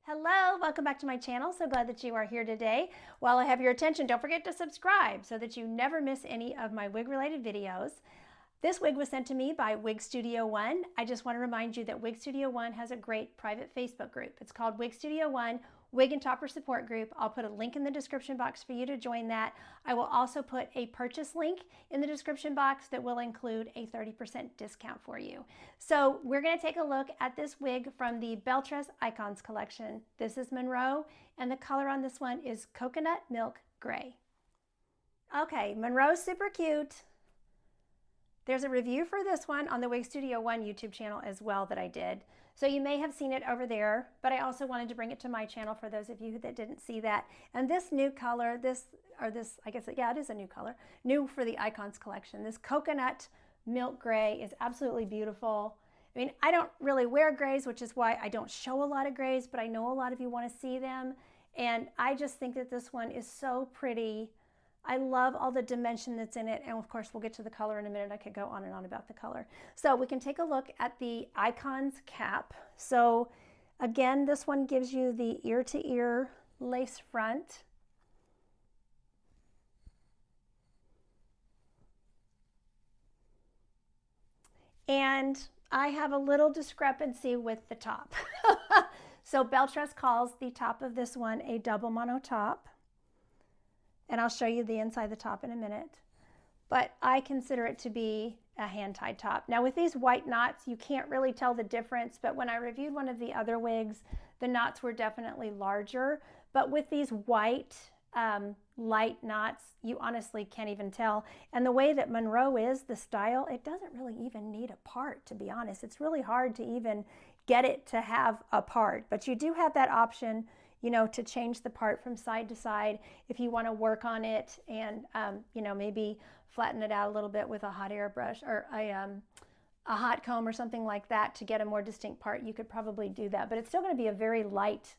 Hello, welcome back to my channel. So glad that you are here today. While I have your attention, don't forget to subscribe so that you never miss any of my wig related videos. This wig was sent to me by Wig Studio One. I just want to remind you that Wig Studio One has a great private Facebook group. It's called Wig Studio One Wig and Topper Support Group. I'll put a link in the description box for you to join that. I will also put a purchase link in the description box that will include a 30% discount for you. So we're going to take a look at this wig from the Belle Tress Icons collection. This is Monroe, and the color on this one is Coconut Milk Gray. Okay, Monroe's super cute. There's a review for this one on the Wig Studio One YouTube channel as well that I did. So you may have seen it over there, but I also wanted to bring it to my channel for those of you that didn't see that. And this new color, it is a new color, new for the Icons collection. This Coconut Milk Gray is absolutely beautiful. I mean, I don't really wear grays, which is why I don't show a lot of grays, but I know a lot of you want to see them. And I just think that this one is so pretty. I love all the dimension that's in it, and of course we'll get to the color in a minute. I could go on and on about the color. So we can take a look at the Icons cap. So again, this one gives you the ear-to-ear lace front. And I have a little discrepancy with the top. So Belle Tress calls the top of this one a double mono top. And I'll show you the inside the top in a minute. But I consider it to be a hand-tied top. Now with these white knots, you can't really tell the difference, but when I reviewed one of the other wigs, the knots were definitely larger. But with these white light knots, you honestly can't even tell. And the way that Monroe is, the style, it doesn't really even need a part, to be honest. It's really hard to even get it to have a part. But you do have that option, you know, to change the part from side to side if you want to work on it and, you know, maybe flatten it out a little bit with a hot air brush or a hot comb or something like that to get a more distinct part. You could probably do that, but it's still going to be a very light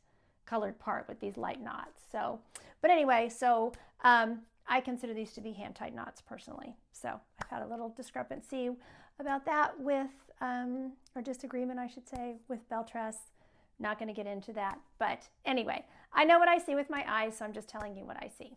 colored part with these light knots. So, but anyway, so I consider these to be hand-tied knots personally. So I've had a little discrepancy about that with, or disagreement, I should say, with Belle Tress. Not going to get into that, but anyway, I know what I see with my eyes, so I'm just telling you what I see.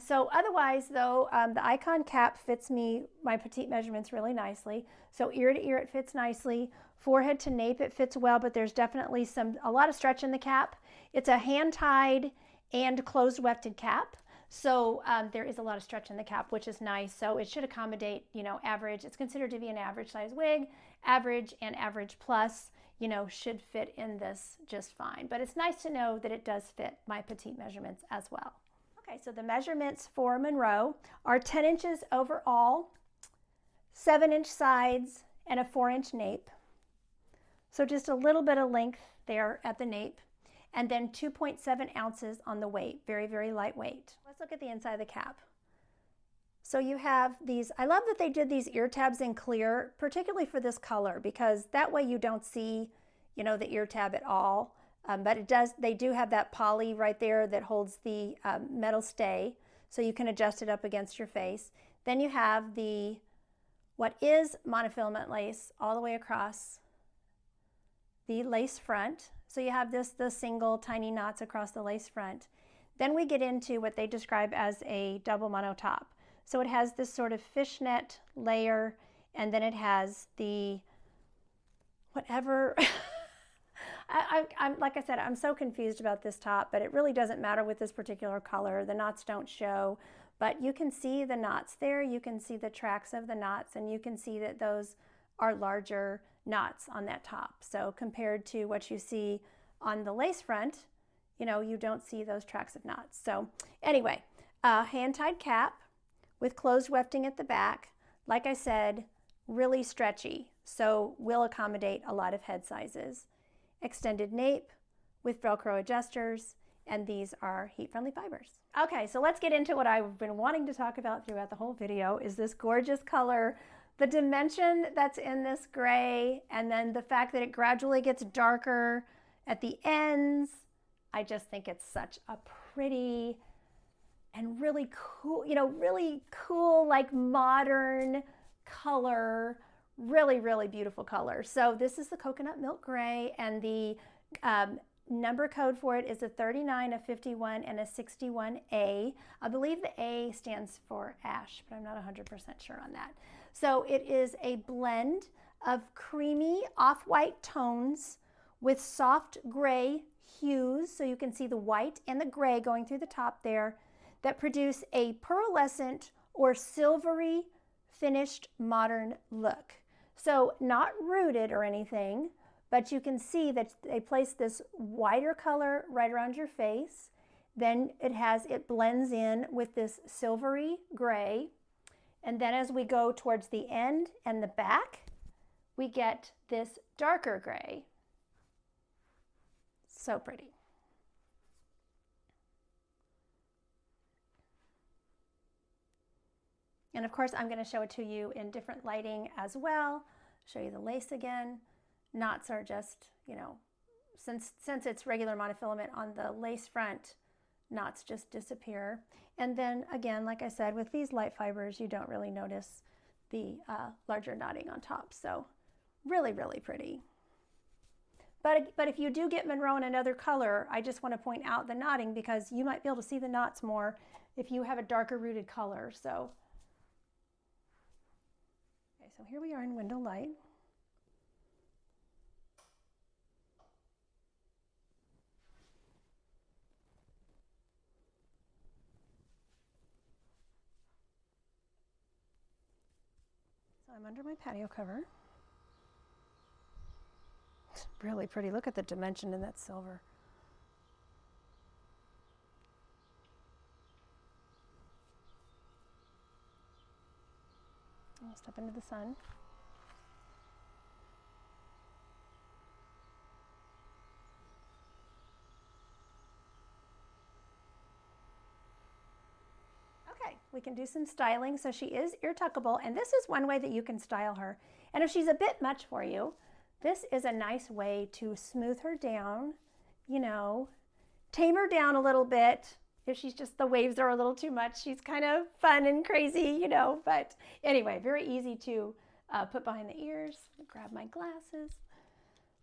So otherwise, though, the Icon cap fits me, my petite measurements really nicely. So ear to ear, it fits nicely. Forehead to nape, it fits well, but there's definitely a lot of stretch in the cap. It's a hand-tied and closed wefted cap. So there is a lot of stretch in the cap, which is nice. So it should accommodate, you know, average. It's considered to be an average size wig. Average and average plus, you know, should fit in this just fine. But it's nice to know that it does fit my petite measurements as well. Okay, so the measurements for Monroe are 10 inches overall, 7-inch sides, and a 4-inch nape. So just a little bit of length there at the nape. And then 2.7 ounces on the weight, very, very lightweight. Let's look at the inside of the cap. So you have these, I love that they did these ear tabs in clear, particularly for this color, because that way you don't see, you know, the ear tab at all. But it does, they do have that poly right there that holds the metal stay, so you can adjust it up against your face. Then you have the, what is monofilament lace all the way across the lace front. So you have the single tiny knots across the lace front. Then we get into what they describe as a double mono top. So it has this sort of fishnet layer, and then it has the whatever. I'm like I said, I'm so confused about this top, but it really doesn't matter with this particular color. The knots don't show, but you can see the knots there. You can see the tracks of the knots, and you can see that those are larger knots on that top. So compared to what you see on the lace front, you know, you don't see those tracks of knots. So anyway, hand-tied cap with closed wefting at the back. Like I said, really stretchy, so will accommodate a lot of head sizes. Extended nape with Velcro adjusters, and these are heat-friendly fibers. Okay, so let's get into what I've been wanting to talk about throughout the whole video, is this gorgeous color, the dimension that's in this gray, and then the fact that it gradually gets darker at the ends. I just think it's such a pretty and really cool, you know, really cool, like modern color, really, really beautiful color. So this is the Coconut Milk Gray, and the number code for it is a 39, a 51, and a 61A. I believe the A stands for ash, but I'm not 100% sure on that. So it is a blend of creamy off-white tones with soft gray hues, so you can see the white and the gray going through the top there, that produce a pearlescent or silvery finished modern look. So not rooted or anything, but you can see that they place this whiter color right around your face. Then it blends in with this silvery gray. And then as we go towards the end and the back, we get this darker gray. So pretty. And of course, I'm going to show it to you in different lighting as well. Show you the lace again. Knots are just, you know, since it's regular monofilament on the lace front, knots just disappear. And then again, like I said, with these light fibers, you don't really notice the larger knotting on top. So really, really pretty. But if you do get Monroe in another color, I just want to point out the knotting, because you might be able to see the knots more if you have a darker rooted color. So, okay, so here we are in window light. So I'm under my patio cover. It's really pretty. Look at the dimension in that silver. I'll step into the sun. We can do some styling. So she is ear tuckable, and this is one way that you can style her. And if she's a bit much for you, this is a nice way to smooth her down, you know, tame her down a little bit. If she's just, the waves are a little too much, she's kind of fun and crazy, you know, but anyway, very easy to put behind the ears. Grab my glasses,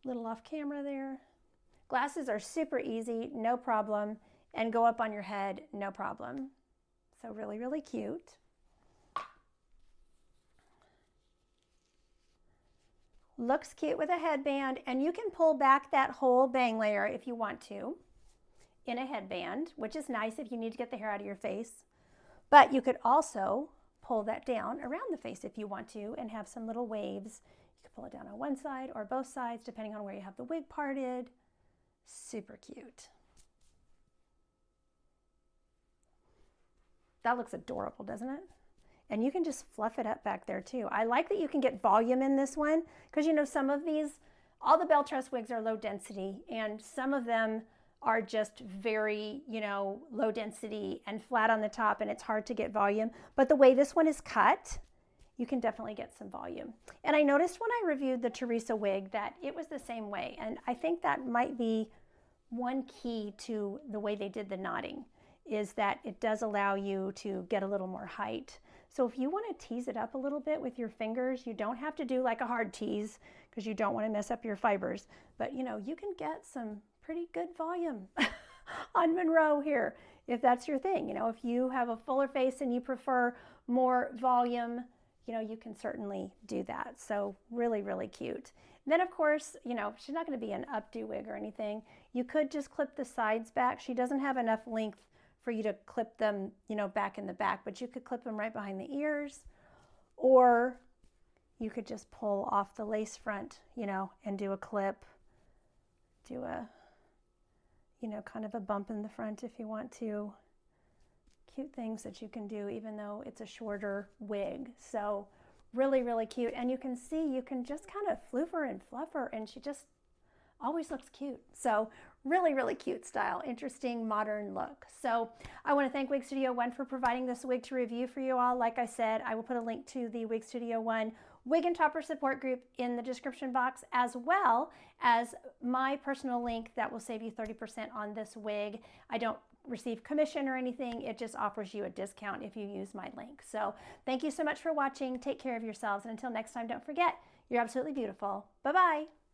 little off camera there. Glasses are super easy, no problem, and go up on your head, no problem. So really, really cute. Looks cute with a headband, and you can pull back that whole bang layer if you want to in a headband, which is nice if you need to get the hair out of your face. But you could also pull that down around the face if you want to and have some little waves. You could pull it down on one side or both sides, depending on where you have the wig parted. Super cute. That looks adorable, doesn't it? And you can just fluff it up back there too. I like that you can get volume in this one, because you know, some of these, all the Belle Tress wigs are low density, and some of them are just very, you know, low density and flat on the top, and it's hard to get volume. But the way this one is cut, you can definitely get some volume. And I noticed when I reviewed the Teresa wig that it was the same way. And I think that might be one key to the way they did the knotting, is that it does allow you to get a little more height. So if you want to tease it up a little bit with your fingers, you don't have to do like a hard tease, because you don't want to mess up your fibers. But you know, you can get some pretty good volume on Monroe here, if that's your thing. You know, if you have a fuller face and you prefer more volume, you know, you can certainly do that. So really, really cute. And then of course, you know, she's not going to be an updo wig or anything. You could just clip the sides back. She doesn't have enough length for you to clip them, you know, back in the back, but you could clip them right behind the ears, or you could just pull off the lace front, you know, and do a clip, do a, you know, kind of a bump in the front if you want to. Cute things that you can do even though it's a shorter wig. So really, really cute. And you can see, you can just kind of floof her and fluff her, and she just always looks cute. So really, really cute style, interesting modern look. So I want to thank Wig Studio One for providing this wig to review for you all. Like I said, I will put a link to the Wig Studio One wig and topper support group in the description box, as well as my personal link that will save you 30% on this wig. I don't receive commission or anything. It just offers you a discount if you use my link. So thank you so much for watching. Take care of yourselves. And until next time, don't forget, you're absolutely beautiful. Bye-bye.